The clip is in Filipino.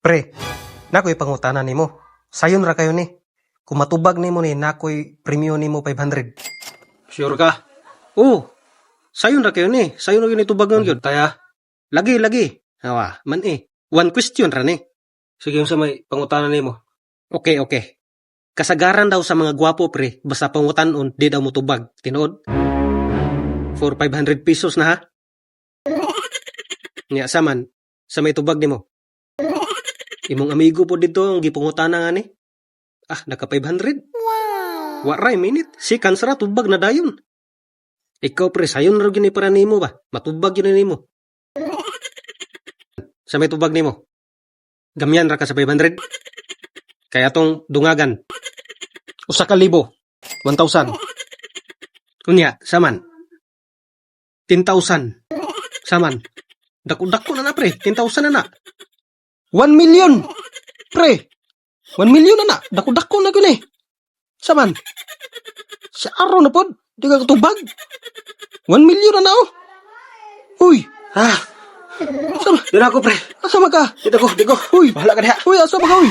Pre, nakoy pangutana nimo. Sayon ra kayo ni. Kung matubag nimo ni nakoy premyo nimo 500. Sure ka? Oo. Sayon ra kayo ni. Sayon ra kayo ni tubagon gyud taya. Lagi. Hawa, man One question ra ni. Sige sa may pangutana nimo. Okay. Kasagaran daw sa mga gwapo pre, basta pangutanon di daw mo tubag. Tinuod? For 500 pesos na ha? Nya saman, sa may tubag nimo. Imong amigo po dito ang gipungutana nga ni. Naka 500. Wow. Waray minute, si kansara tubag na dayon. Ikaw pre, sayon ra gyud ni para nimo ba? Matubag yun nimo. Sa may tubag nimo. Gamyan ra ka sa 500. Kaya tong dungagan. 1,000. 1,000. Kunya, saman. 10,000. Saman. Dako na pre, 10,000 na. 1 million. Pre. 1 million na. Dako na gyud Saman. Sa araw na pod, di ka tubag. 1 million na oh. Uy. Sama. Dira ako pre. Asama ka? Dito ko. Uy. Bahala ka diha. Uy, asama ka uy.